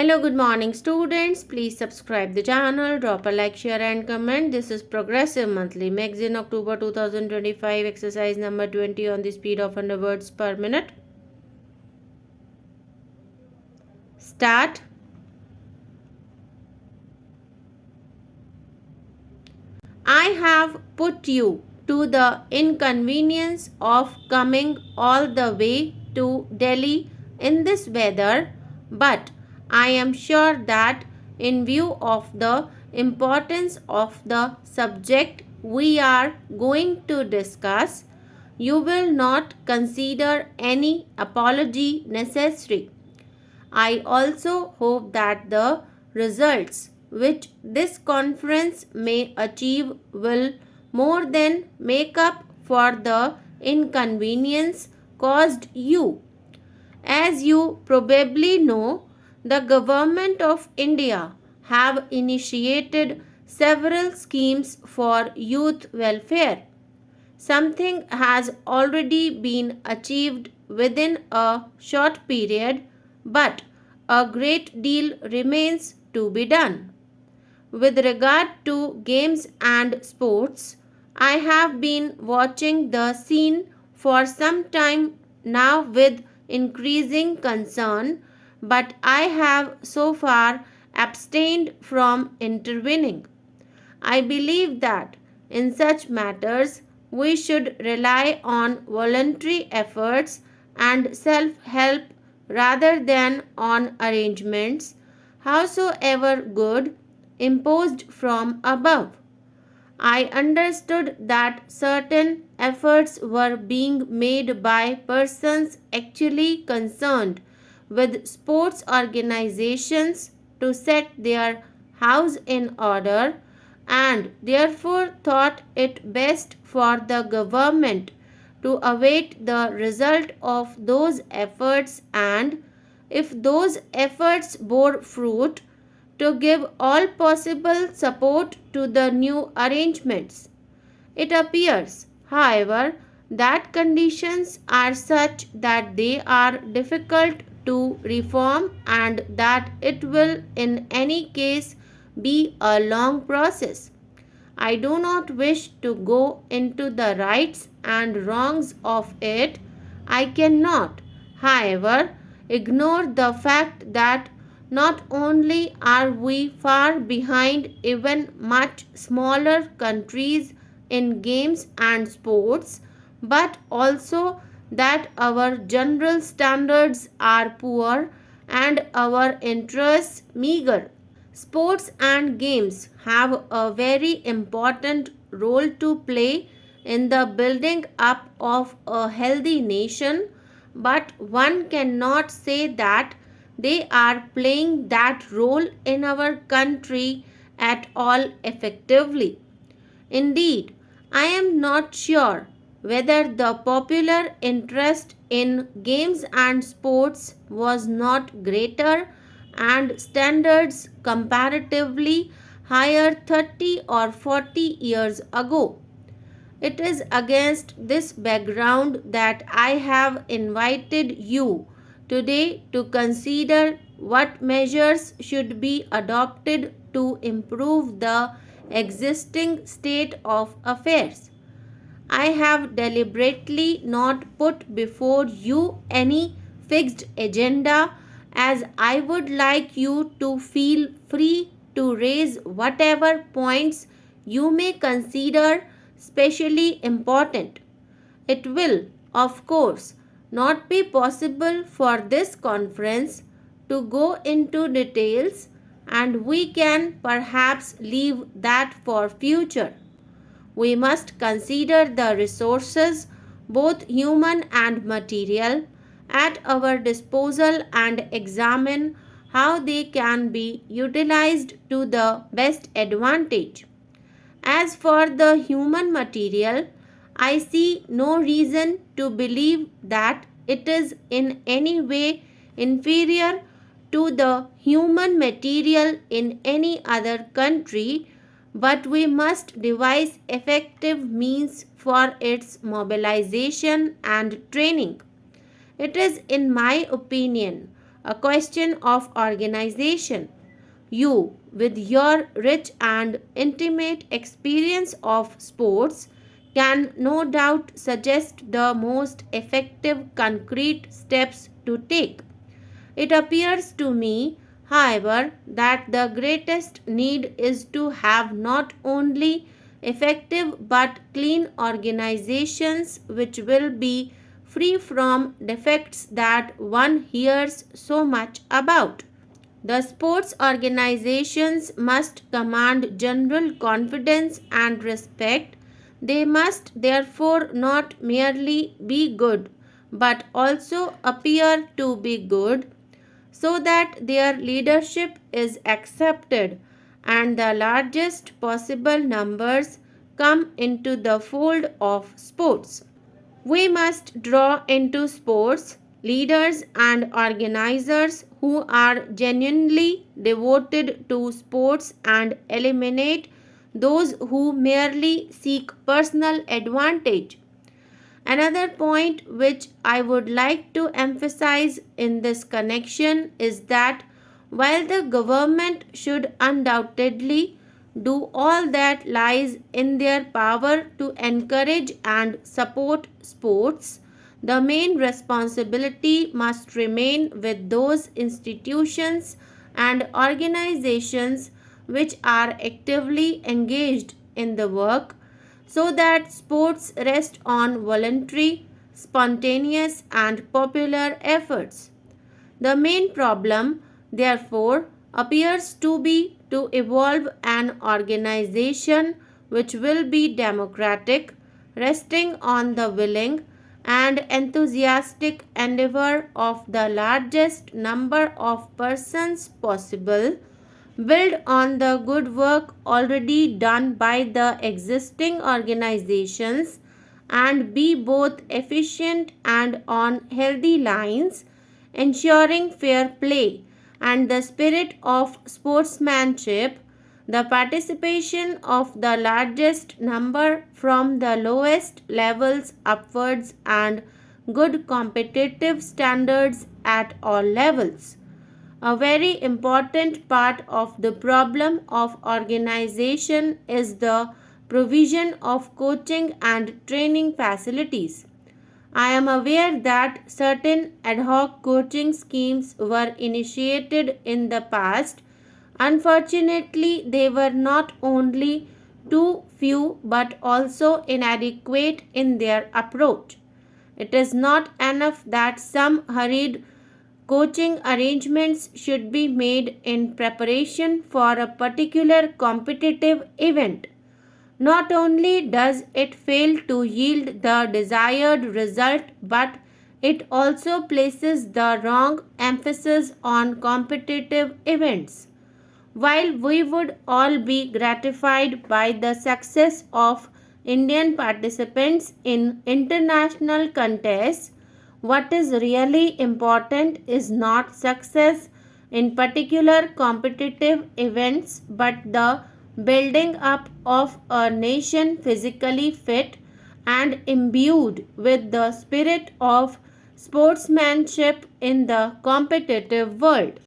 Hello, good morning students. Please subscribe the channel, drop a like, share and comment. This is Progressive Monthly Magazine, October 2025, exercise number 20 on the speed of 100 words per minute. Start. I have put you to the inconvenience of coming all the way to Delhi in this weather, but I am sure that in view of the importance of the subject we are going to discuss, you will not consider any apology necessary. I also hope that the results which this conference may achieve will more than make up for the inconvenience caused you. As you probably know, the government of India have initiated several schemes for youth welfare. Something has already been achieved within a short period, but a great deal remains to be done. With regard to games and sports, I have been watching the scene for some time now with increasing concern, but I have so far abstained from intervening. I believe that in such matters we should rely on voluntary efforts and self help rather than on arrangements, howsoever good, imposed from above. I understood that certain efforts were being made by persons actually concerned with sports organizations to set their house in order, and therefore thought it best for the government to await the result of those efforts, and if those efforts bore fruit, to give all possible support to the new arrangements. It appears, however, that conditions are such that they are difficult to reform and that it will in any case be a long process. I do not wish to go into the rights and wrongs of it. I cannot, however, ignore the fact that not only are we far behind even much smaller countries in games and sports, but also that our general standards are poor and our interests meager. Sports and games have a very important role to play in the building up of a healthy nation, but one cannot say that they are playing that role in our country at all effectively. Indeed, I am not sure whether the popular interest in games and sports was not greater and standards comparatively higher 30 or 40 years ago. It is against this background that I have invited you today to consider what measures should be adopted to improve the existing state of affairs. I have deliberately not put before you any fixed agenda, as I would like you to feel free to raise whatever points you may consider specially important. It will, of course, not be possible for this conference to go into details, and we can perhaps leave that for future. We must consider the resources, both human and material, at our disposal and examine how they can be utilized to the best advantage. As for the human material, I see no reason to believe that it is in any way inferior to the human material in any other country, but we must devise effective means for its mobilization and training. It is, in my opinion, a question of organization. You, with your rich and intimate experience of sports, can no doubt suggest the most effective concrete steps to take. It appears to me, however, that the greatest need is to have not only effective but clean organizations which will be free from defects that one hears so much about. The sports organizations must command general confidence and respect. They must therefore not merely be good, but also appear to be good, so that their leadership is accepted and the largest possible numbers come into the fold of sports. We must draw into sports leaders and organizers who are genuinely devoted to sports and eliminate those who merely seek personal advantage. Another point which I would like to emphasize in this connection is that while the government should undoubtedly do all that lies in their power to encourage and support sports, the main responsibility must remain with those institutions and organizations which are actively engaged in the work, so that sports rest on voluntary, spontaneous, and popular efforts. The main problem, therefore, appears to be to evolve an organization which will be democratic, resting on the willing and enthusiastic endeavor of the largest number of persons possible, build on the good work already done by the existing organizations, and be both efficient and on healthy lines, ensuring fair play and the spirit of sportsmanship, the participation of the largest number from the lowest levels upwards, and good competitive standards at all levels. A very important part of the problem of organization is the provision of coaching and training facilities. I am aware that certain ad hoc coaching schemes were initiated in the past. Unfortunately, they were not only too few but also inadequate in their approach. It is not enough that some hurried coaching arrangements should be made in preparation for a particular competitive event. Not only does it fail to yield the desired result, but it also places the wrong emphasis on competitive events. While we would all be gratified by the success of Indian participants in international contests, what is really important is not success in particular competitive events but the building up of a nation physically fit and imbued with the spirit of sportsmanship in the competitive world.